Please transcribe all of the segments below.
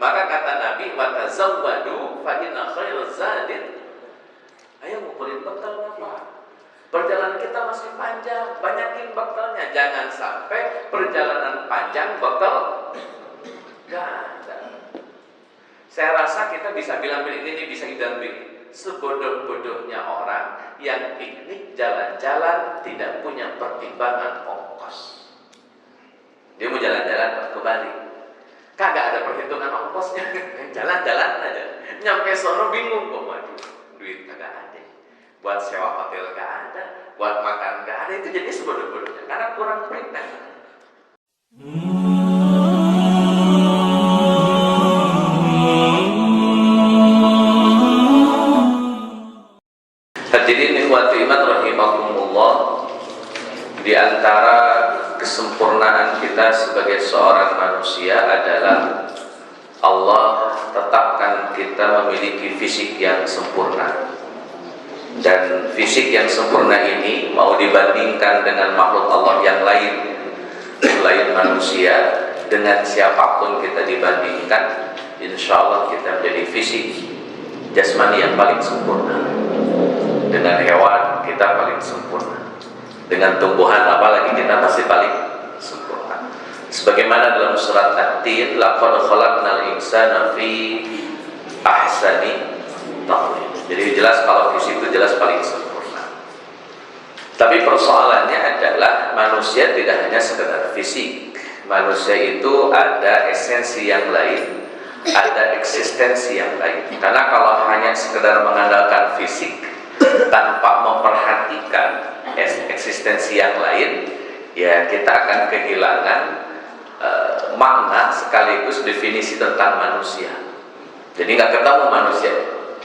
Maka kata Nabi, wa tazawwadu fa inna khairaz zadi. Ayo ngumpulin bekal apa? Perjalanan kita masih panjang, banyakin bekalnya. Jangan sampai perjalanan panjang bekal gak ada. Saya rasa kita bisa bilang ini bisa idan begini. Sebodoh-bodohnya orang yang piknik jalan-jalan tidak punya pertimbangan ongkos. Dia mau jalan-jalan ke Bali, kagak ada perhitungan ongkosnya, jalan-jalan aja. Nyampe sono bingung kok, waduh, duit kagak ada, buat sewa hotel gak ada, buat makan gak ada. Itu jadi sebodoh-bodohnya karena kurang perintah. Hadirin ikhwati iman rahimakumullah, di antara kesempurnaan kita sebagai seorang manusia adalah Allah tetapkan kita memiliki fisik yang sempurna. Dan fisik yang sempurna ini mau dibandingkan dengan makhluk Allah yang lain selain manusia, dengan siapapun kita dibandingkan, insya Allah kita menjadi fisik jasmani yang paling sempurna. Dengan hewan kita paling sempurna, dengan tumbuhan apalagi kita pasti paling sempurna. Sebagaimana dalam surat At-Tin, laqad khalaqnal insana fi ahsani taqwim. Jadi jelas kalau fisik itu jelas paling sempurna. Tapi persoalannya adalah manusia tidak hanya sekedar fisik. Manusia itu ada esensi yang lain, ada eksistensi yang lain. Karena kalau hanya sekedar mengandalkan fisik tanpa memperhatikan eksistensi yang lain, ya kita akan kehilangan makna sekaligus definisi tentang manusia. Jadi nggak ketemu manusia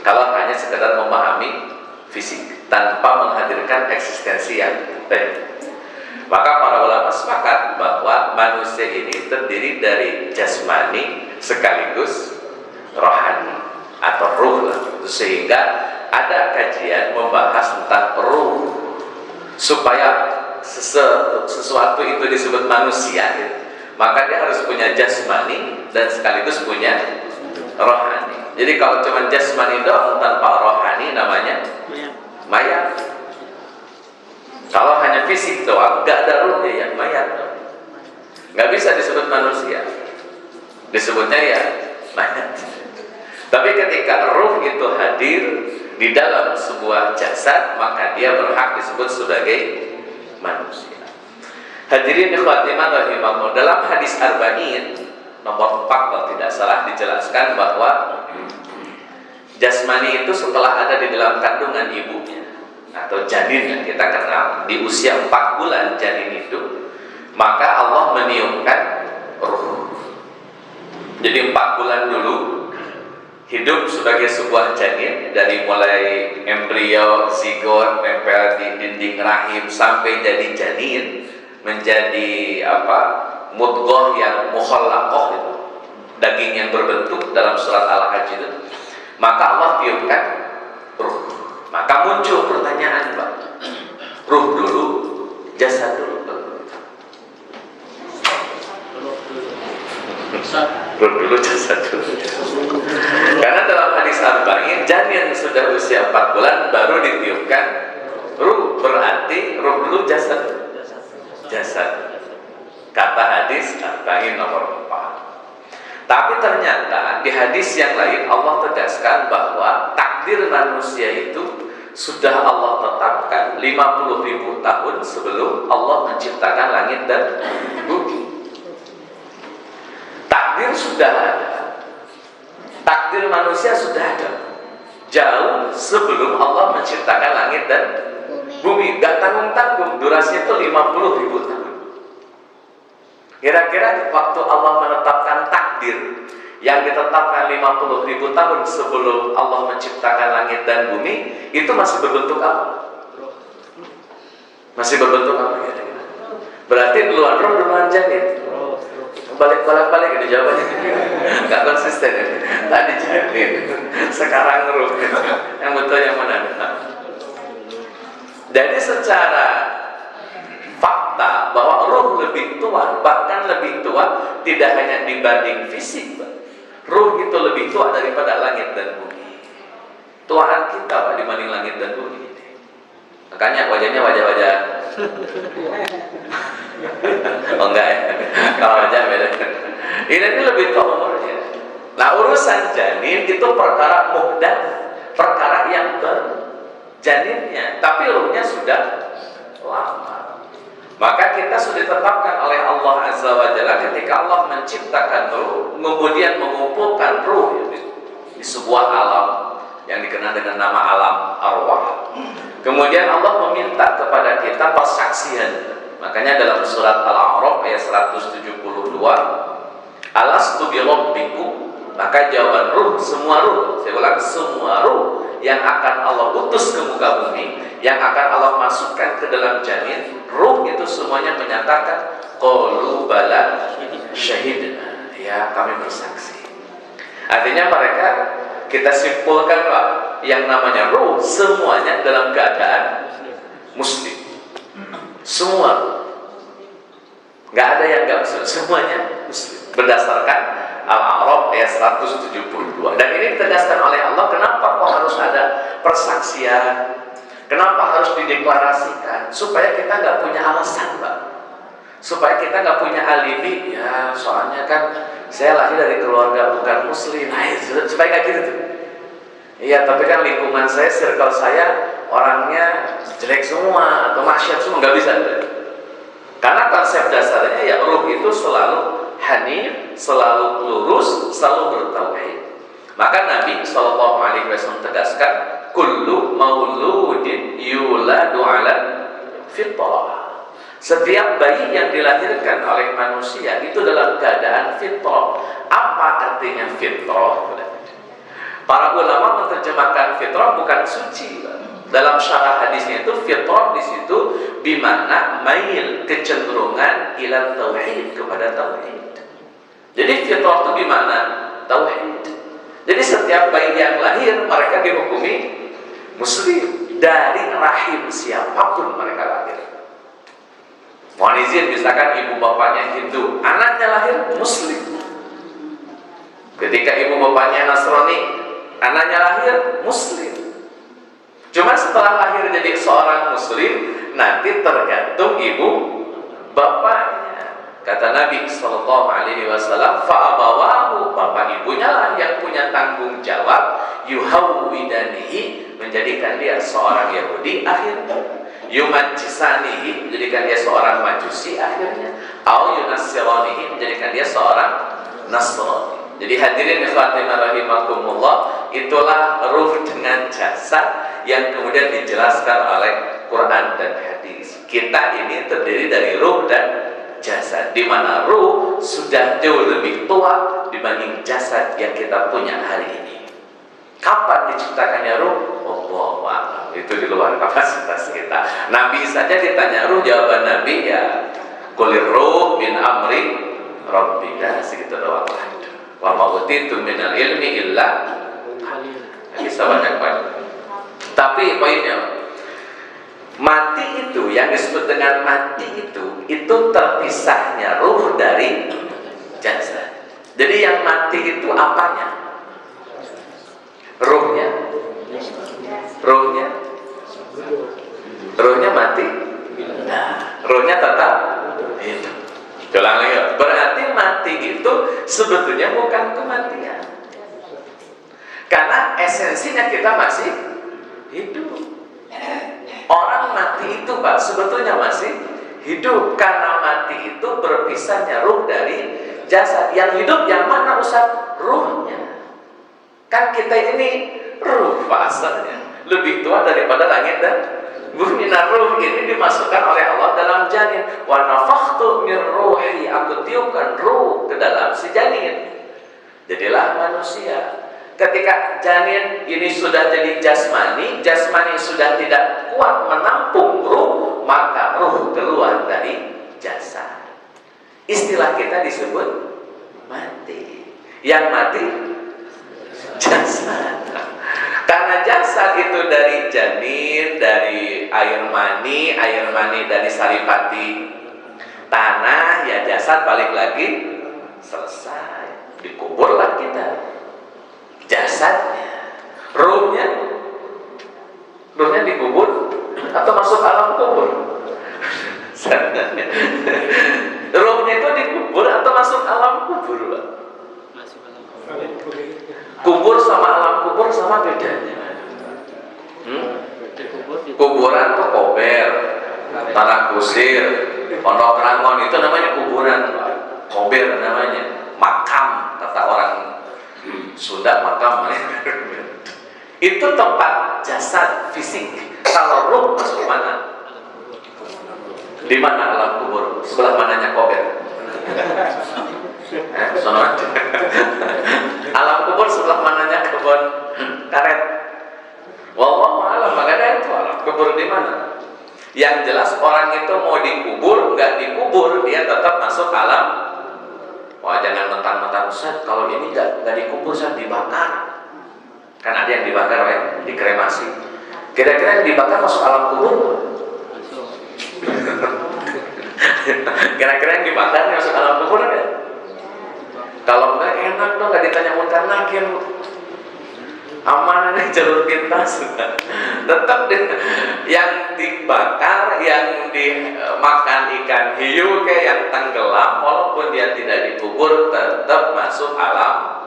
kalau hanya sekedar memahami fisik tanpa menghadirkan eksistensi yang lain. Maka para ulama sepakat bahwa manusia ini terdiri dari jasmani sekaligus rohani atau ruh lah. Sehingga ada kajian membahas tentang ruh, supaya sesuatu itu disebut manusia, maka dia harus punya jasmani dan sekaligus punya rohani. Jadi kalau cuma jasmani doang tanpa rohani namanya mayat. Kalau hanya fisik doang nggak ada ruh, ya mayat, nggak bisa disebut manusia, disebutnya ya mayat. Tapi ketika ruh itu hadir di dalam sebuah jasad, maka dia berhak disebut sebagai manusia. Hadirin ikhwati rahimakumullah, dalam hadis Arba'in nomor 4 kalau tidak salah dijelaskan bahwa jasmani itu setelah ada di dalam kandungan ibunya atau janin yang kita kenal, di usia 4 bulan janin itu, maka Allah meniupkan ruh. Jadi 4 bulan dulu hidup sebagai sebuah janin, dari mulai embrio, zigot, nempel di dinding rahim sampai jadi janin, menjadi mudghah yang mukhallaqah itu, daging yang berbentuk dalam surat Al-Hajj itu. Maka Allah tiupkan ruh. Maka muncul pertanyaan, Pak, ruh dulu, jasad dulu? Ruh dulu, jasad dulu. Karena dalam hadis Arba'in, janin sudah usia 4 bulan baru ditiupkan ruh, berarti ruh dulu, jasad kata hadis Arba'in nomor 4. Tapi ternyata di hadis yang lain Allah tegaskan bahwa takdir manusia itu sudah Allah tetapkan 50.000 tahun sebelum Allah menciptakan langit dan bumi. Takdir sudah ada, takdir manusia sudah ada jauh sebelum Allah menciptakan langit dan bumi. Gak tanggung-tanggung, durasinya itu 50.000 tahun. Kira-kira waktu Allah menetapkan takdir yang ditetapkan 50.000 tahun sebelum Allah menciptakan langit dan bumi, itu masih berbentuk apa? Masih berbentuk apa? Berarti duluan roh, duluan janin. Balik-balik ini jawabannya. Gak konsisten ya. Tadi janin, sekarang ruh. Yang betul yang mana? Jadi secara fakta bahwa ruh lebih tua, bahkan lebih tua tidak hanya dibanding fisik, ruh itu lebih tua daripada langit dan bumi. Tuaan kita Pak dibanding langit dan bumi. Makanya wajahnya wajah-wajah. Oh enggak ya? Kalau wajah beda. Ini lebih tua umurnya. Nah urusan janin itu perkara muhdath, perkara yang baru janinnya, tapi ruhnya sudah lama. Maka kita sudah ditetapkan oleh Allah Azza wa Jalla ketika Allah menciptakan ruh, kemudian mengumpulkan ruh di sebuah alam yang dikenal dengan nama alam arwah. Kemudian Allah meminta kepada kita persaksian. Makanya dalam surat Al-A'raf ayat 172, alastu bi rabbikum, maka jawaban ruh, semua ruh, saya ulang, semua ruh yang akan Allah utus ke muka bumi, yang akan Allah masukkan ke dalam janin, ruh itu semuanya menyatakan qalu bala syahidna, ya kami bersaksi. Artinya mereka, kita simpulkan Pak, yang namanya ruh semuanya dalam keadaan muslim. Semua, nggak ada yang nggak muslim, semuanya muslim berdasarkan Al-A'raf ayat 172. Dan ini ditegaskan oleh Allah, kenapa kok harus ada persaksian, kenapa harus dideklarasikan, supaya kita nggak punya alasan Pak, supaya kita nggak punya alibi, ya soalnya kan saya lahir dari keluarga bukan muslim, nah, supaya nggak gitu tuh. Iya, tapi kan lingkungan saya, circle saya orangnya jelek semua atau maksiat semua, nggak bisa. Karena konsep dasarnya ya ruh itu selalu hanif, selalu lurus, selalu bertauhid. Maka Nabi SAW tegaskan, kullu mauludin yuladu ala fitrah. Setiap bayi yang dilahirkan oleh manusia itu dalam keadaan fitrah. Apa artinya fitrah? Para ulama menerjemahkan fitrah bukan suci. Dalam syarah hadisnya itu fitrah di situ bimana mail, kecenderungan ila tauhid, kepada tauhid. Jadi fitrah itu bimana tauhid. Jadi setiap bayi yang lahir mereka dihukumi muslim dari rahim siapapun mereka lahir. Mohon izin, misalkan ibu bapaknya Hindu, anaknya lahir muslim. Ketika ibu bapaknya Nasrani, anaknya lahir muslim. Cuma setelah lahir jadi seorang muslim, nanti tergantung ibu bapaknya. Kata Nabi SAW, fa'abawahu, bapak ibunya lah yang punya tanggung jawab, yuhawwidanihi, menjadikan dia seorang Yahudi akhirnya, yumajjisanihi, menjadikan dia seorang Majusi akhirnya, au yunassiranihi, menjadikan dia seorang Nasrani. Jadi hadirin ikhwati rahimakumullah, itulah ruh dengan jasad yang kemudian dijelaskan oleh Quran dan hadis. Kita ini terdiri dari ruh dan jasad, di mana ruh sudah jauh lebih tua dibanding jasad yang kita punya hari ini. Kapan diciptakannya ruh? Allahu a'lam. Itu di luar kapasitas kita. Nabi saja ditanya ruh, jawaban Nabi ya qulir ruh min amri rabbi, dah segitu doang. Wa ma utitu minal ilmi illa bisa banyak. Tapi poinnya, mati itu yang disebut dengan mati itu terpisahnya ruh dari jasad. Jadi yang mati itu apanya? Ruhnya mati. Nah, ruhnya tetap hidup. Ulang lagi. Berarti mati itu sebetulnya bukan kematian. Karena esensinya kita masih hidup. Orang mati itu Pak sebetulnya masih hidup, karena mati itu berpisahnya ruh dari jasad. Yang hidup yang mana Ustaz? Ruhnya. Kan kita ini ruh Pak asalnya, lebih tua daripada langit dan bumi. Nah, ruh ini dimasukkan oleh Allah dalam janin. Wa nafakhtu min ruhi, aku tiupkan ruh ke dalam si janin. Jadilah manusia. Ketika janin ini sudah jadi jasmani, jasmani sudah tidak kuat menampung ruh, maka ruh keluar dari jasad. Istilah kita disebut mati. Yang mati jasad. Karena jasad itu dari janin, dari air mani dari saripati tanah, ya jasad balik lagi, selesai, dikuburlah kita. Ruhnya dikubur atau masuk alam kubur? Ruhnya itu dikubur atau masuk alam kubur, Pak? Kubur sama alam kubur sama bedanya. Kuburan tuh kober, tanah kusir, pondok rangon, itu namanya kuburan. Kober namanya, makam kata orang Sunda, makam. Itu tempat jasad fisik. Kalau ruh masuk mana? Di mana alam kubur? Sebelah mananya kober? Alam kubur sebelah mananya kebun karet? Wallahu a'lam. Makanya itu alam kubur di mana? Yang jelas orang itu mau dikubur, nggak dikubur, dia tetap masuk alam. Wah, jangan mentang-mentang Ustaz, kalau ini nggak dikubur, Ustaz, dibakar. Kan ada yang dibakar, dikremasi. Kira-kira yang dibakar masuk alam kubur? Kira-kira yang dibakar masuk alam kubur kan? Kalau enggak enak dong, nggak ditanya munkar nakir. Aman nih jalur pintas. Tetap yang dibakar, yang dimakan ikan hiu kayak yang tenggelam, walaupun dia tidak dikubur, tetap masuk alam.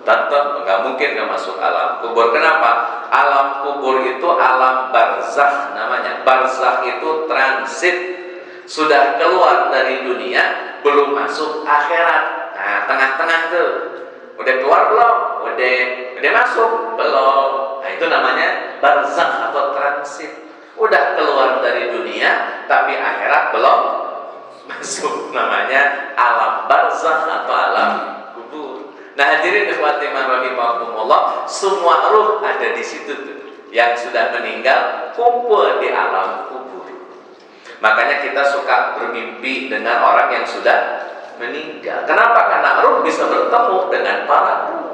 Tetap nggak mungkin nggak masuk alam kubur. Kenapa? Alam kubur itu alam barzakh namanya. Barzakh itu transit, sudah keluar dari dunia, belum masuk akhirat. Nah, tengah-tengah tuh. Udah keluar belum? Udah masuk belum? Nah, itu namanya barzakh atau transit. Udah keluar dari dunia, tapi akhirat belum masuk. Namanya alam barzakh atau alam kubur. Nah, hadirin ikhwati rahimakumullah, semua ruh ada di situ tuh. Yang sudah meninggal kumpul di alam kubur. Makanya kita suka bermimpi dengan orang yang sudah meninggal. Kenapa? Karena ruh bisa bertemu dengan para ruh.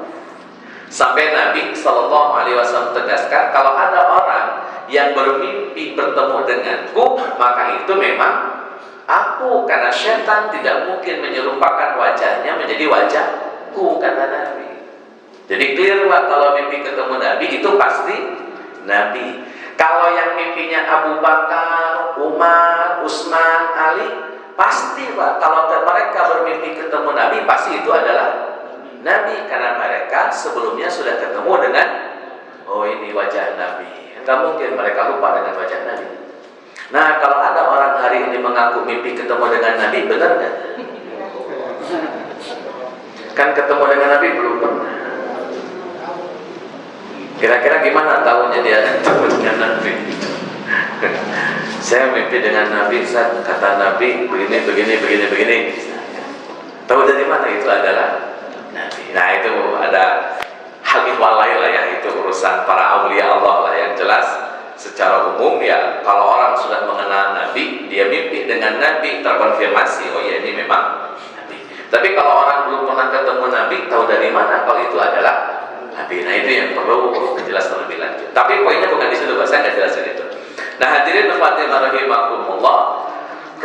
Sampai Nabi SAW tegaskan, kalau ada orang yang bermimpi bertemu denganku, maka itu memang aku, karena syaitan tidak mungkin menyerupakan wajahnya menjadi wajahku, kata Nabi. Jadi clear, Pak, kalau mimpi ketemu Nabi itu pasti Nabi. Kalau yang mimpinya Abu Bakar, Umar, Utsman, Ali, pasti, Pak, kalau mereka bermimpi ketemu Nabi, pasti itu adalah Nabi, karena mereka sebelumnya sudah ketemu dengan, oh ini wajah Nabi. Tidak mungkin mereka lupa dengan wajah Nabi. Nah, kalau ada orang hari ini mengaku mimpi ketemu dengan Nabi, benar nggak? Kan ketemu dengan Nabi belum pernah. Kira-kira gimana tahunya dia ketemu dengan Nabi? Saya mimpi dengan Nabi, Ustaz, kata Nabi begini. Tahu dari mana itu adalah Nabi? Nah, itu ada hal ihwalai lah ya, itu urusan para aulia Allah lah. Yang jelas secara umum ya, kalau orang sudah mengenal Nabi, dia mimpi dengan Nabi, terkonfirmasi, oh ya ini memang Nabi. Tapi kalau orang belum pernah ketemu Nabi, tahu dari mana kalau itu adalah Nabi? Nah, itu yang perlu dijelaskan lebih lanjut. Tapi poinnya bukan di situ, Pak. Saya nggak jelasin itu. Nah, hadirin rahimakumullah,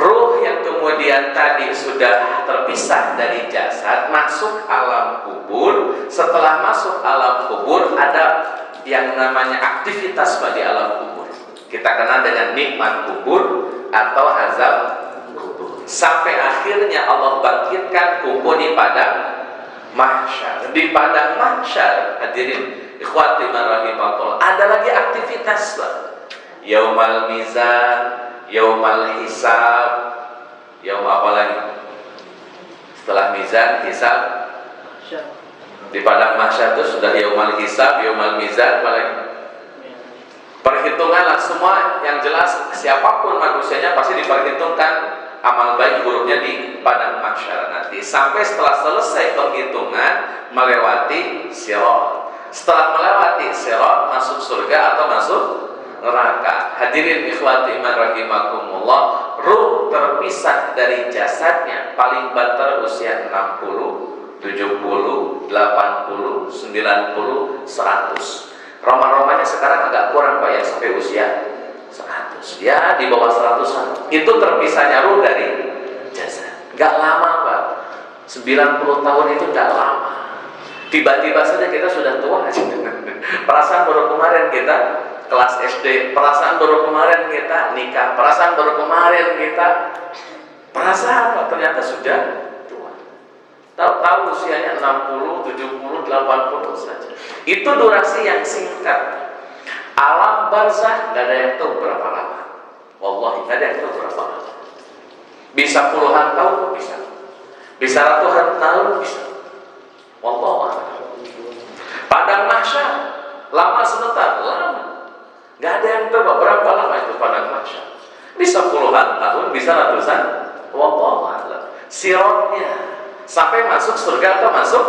ruh yang kemudian tadi sudah terpisah dari jasad masuk alam kubur. Setelah masuk alam kubur, ada yang namanya aktivitas pada alam kubur. Kita kenal dengan nikmat kubur atau azab kubur. Sampai akhirnya Allah bangkitkan kubur di padang mahsyar. Di padang mahsyar, hadirin ikhwati rahimakumullah, ada lagi aktivitas, Pak. Yaumal mizan, yaumal hisab, yaum apa lagi? Setelah mizan, hisab, di padang mahsyar itu sudah yaumal hisab, yaumal mizan, apa lagi? Perhitungan lah semua, yang jelas siapapun manusianya pasti diperhitungkan amal baik buruknya di padang mahsyar nanti. Sampai setelah selesai penghitungan, melewati sirat. Setelah melewati sirat, masuk surga atau masuk neraka. Hadirin ikhwati rahimakumullah, ruh terpisah dari jasadnya paling banter usia 60, 70, 80, 90, 100. Roma-romanya sekarang agak kurang, Pak, yang sampai usia 100. Ya, di bawah 100-an. Itu terpisahnya ruh dari jasad. Gak lama, Pak. 90 tahun itu gak lama. Tiba-tiba saja kita sudah tua. Perasaan baru kemarin kita kelas SD, perasaan baru kemarin kita nikah, perasaan baru kemarin kita perasaan ternyata sudah tua. Tahu-tahu usianya 60, 70, 80 saja. Itu durasi yang singkat. Alam barzah nggak ada yang tahu berapa lama. Wallahi nggak ada yang tahu berapa lama. Bisa puluhan tahun bisa. Bisa ratusan tahun bisa. Wallahi. Padang mahsyar lama sebentar, lama. Nggak ada yang tahu berapa lama itu padang mahsyar. Bisa puluhan tahun, bisa ratusan. Wallahi. Sirotnya sampai masuk surga atau masuk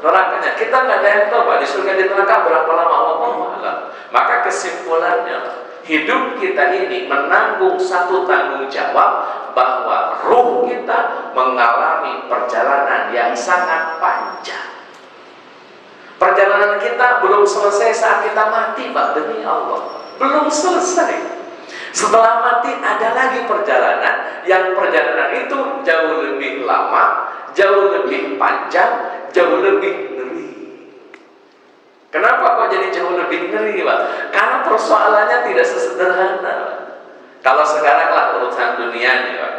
nerakanya kita nggak ada yang tahu Pak, di surga di neraka berapa lama. Wallahualam. Maka kesimpulannya hidup kita ini menanggung satu tanggung jawab bahwa ruh kita mengalami perjalanan yang sangat panjang. Perjalanan kita belum selesai saat kita mati Pak, demi Allah belum selesai. Setelah mati ada lagi perjalanan, yang perjalanan itu jauh lebih lama, jauh lebih panjang, jauh lebih ngeri. Kenapa kok jadi jauh lebih ngeri Pak? Karena persoalannya tidak sesederhana. Kalau sekarang lah urusan dunia nih Pak.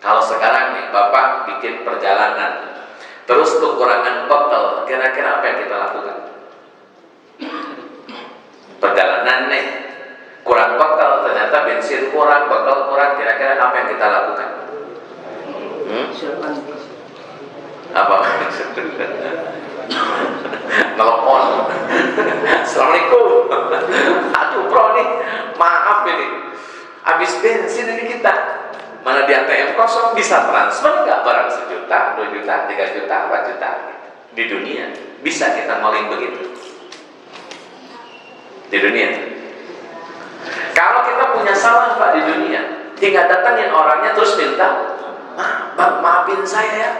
Kalau sekarang nih Bapak bikin perjalanan, terus kekurangan bekal, kira-kira apa yang kita lakukan? Perjalanan nih, kurang bekal, ternyata bensin kurang, bekal kurang, kira-kira apa yang kita lakukan? Apa? Telepon. Assalamualaikum. Aduh bro nih, maaf ini, habis bensin ini kita. Mana di ATM kosong, bisa transfer nggak barang 1 juta, 2 juta, 3 juta, 4 juta? Di dunia bisa kita maling begitu. Di dunia. Kalau kita punya salah Pak di dunia, tinggal datangin orangnya terus minta, Bang maafin saya ya,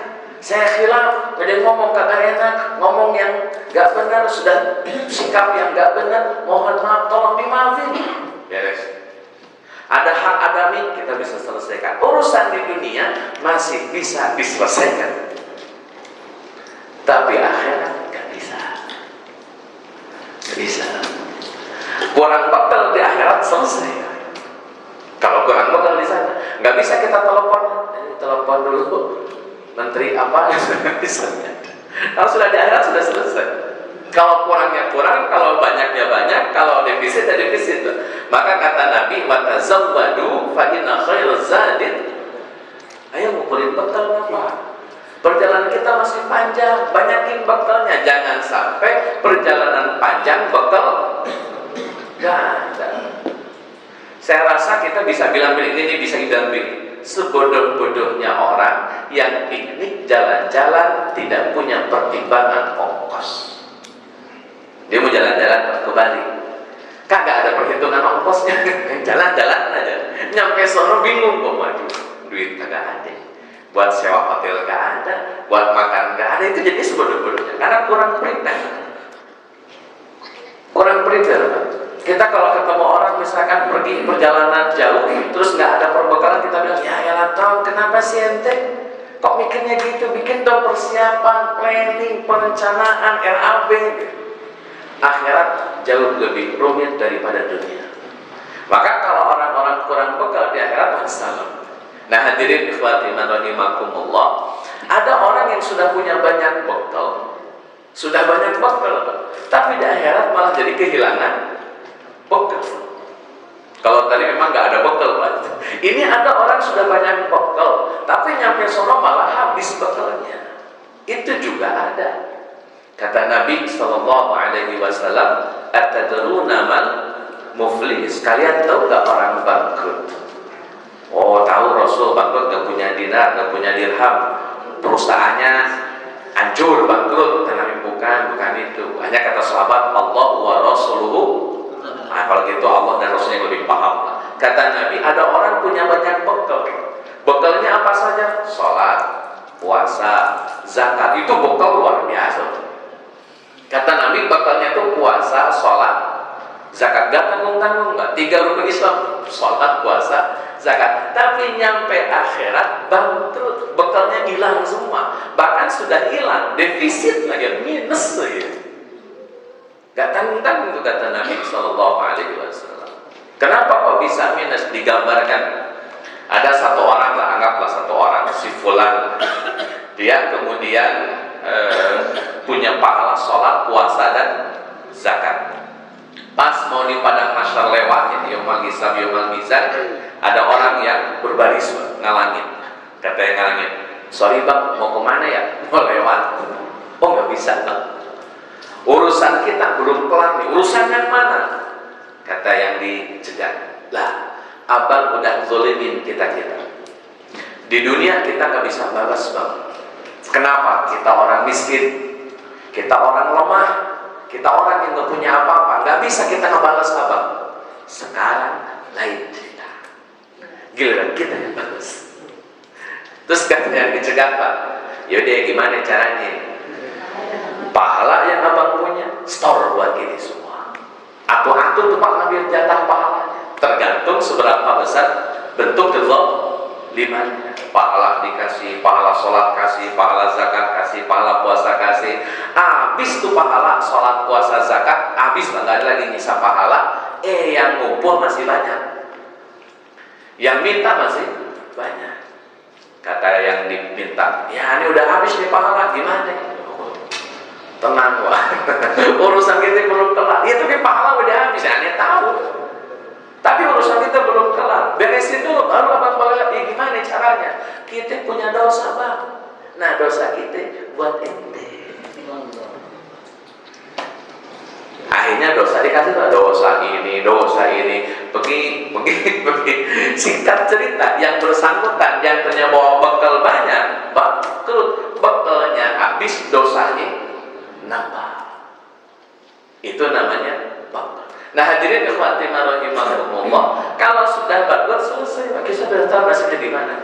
saya khilaf, ada ngomong kagak enak, ngomong yang gak benar, sudah sikap yang gak benar, mohon maaf, tolong dimaafin. Beres. Ada hak adami kita bisa selesaikan. Urusan di dunia masih bisa diselesaikan, tapi akhirat gak bisa. Gak bisa. Kurang bekal di akhirat selesai. Kalau kurang bekal di sana, nggak bisa kita telepon dulu menteri apa misalnya. Kalau sudah di akhirat sudah selesai. Kalau kurangnya kurang, kalau banyaknya banyak, kalau defisit ya defisit. Maka kata Nabi, "Watazawwadu fa inna khairaz zadid." Ayo ngumpulin bekal apa? Perjalanan kita masih panjang, banyakin bekalnya. Jangan sampai perjalanan panjang bekal gak ada. Saya rasa kita bisa bilang ini bisa didampingi. Sebodoh-bodohnya orang yang piknik jalan-jalan tidak punya pertimbangan ongkos. Dia mau jalan-jalan ke Bali, kagak ada perhitungan ongkosnya, jalan-jalan aja. Nyampe sono bingung kok, waduh, duit kagak ada. Buat sewa hotel gak ada, buat makan gak ada. Itu jadi sebodoh-bodohnya karena kurang prepare. Kurang prepare Pak. Kita kalau ketemu orang misalkan pergi perjalanan jauh terus nggak ada perbekalan, kita bilang ya tahu kenapa sih ente kok mikirnya gitu, bikin dong persiapan, planning, perencanaan, RAB. Akhirat jauh lebih rumit daripada dunia. Maka kalau orang-orang kurang bekal di akhirat wassalam. Nah hadirin ikhwati rahimakumullah, ada orang yang sudah punya banyak bekal, tapi di akhirat malah jadi kehilangan bekal. Kalau tadi memang nggak ada bekal Pak. Ini ada orang sudah banyak bekal, tapi nyampe sono malah habis bekalnya. Itu juga ada. Kata Nabi SAW, "Atadruna man muflis?" Kalian tahu nggak orang bangkrut? Oh tahu, Rasul bangkrut, nggak punya dinar, nggak punya dirham, perusahaannya hancur, bangkrut. Kata Nabi bukan itu. Hanya kata sahabat, Allah wa Rasuluhu. Nah, kalau gitu Allah dan Rasulnya lebih paham. Kata Nabi, ada orang punya banyak bekal. Bekalnya apa saja? Sholat, puasa, zakat. Itu bekal luar biasa. Kata Nabi, bekalnya itu puasa, sholat, zakat. Gak tanggung-tanggung nggak? 3 rukun Islam, sholat, puasa, zakat. Tapi nyampe akhirat bangkrut, bekalnya hilang semua. Bahkan sudah hilang, defisit lagi, minus lagi. Gak tanggung-tanggung itu kata Nabi Sallallahu Alaihi Wasallam. Kenapa kok bisa minus? Digambarkan ada satu orang lah, anggaplah satu orang, si fulan, dia kemudian punya pahala sholat, puasa dan zakat. Pas mau di padang mahsyar lewat, yaumul hisab, yaumul mizan, ada orang yang berbaris ngalangin. Kata yang ngalangin, sorry bang, mau kemana ya? Mau lewat. Oh nggak bisa bang, urusan kita belum kelar nih. Urusan yang mana? Kata yang dicegat, lah abang udah zolimin kita. Di dunia kita nggak bisa balas bang. Kenapa? Kita orang miskin, kita orang lemah, kita orang yang nggak punya apa-apa, nggak bisa kita ngebalas abang. Sekarang lain cerita, giliran kita yang balas. Terus katanya dicegat pak, yaudah gimana caranya? Pahala yang abang punya, store buat kita semua. Atau antum tuh pak ngambil jatah pahalanya. Tergantung seberapa besar bentuk kezalimannya. Pahala dikasih, pahala sholat kasih, pahala zakat kasih, pahala puasa kasih. Habis tuh pahala sholat puasa zakat, habis nggak ada lagi nyisa pahala. Yang ngumpul masih banyak, yang minta masih banyak. Kata yang diminta, ya ini udah habis nih pahala, gimana? Tenang wah, urusan kita belum kelar. Ya tapi pahala udah habis, aneh tahu. Tapi urusan kita belum kelar. Beresin dulu, baru abang balik. Ya gimana caranya? Kita punya dosa bang. Nah dosa kita buat ente. Akhirnya dosa dikasih dosa ini. Pergi. Singkat cerita, yang bersangkutan yang ternyata bawa bekal banyak, bangkrut, bekalnya habis, dosanya nambah. Itu namanya bangkrut. Nah hadirin ikhwati rahimahumullah, kalau sudah bangkrut selesai, kita sudah tahu nasibnya di mana.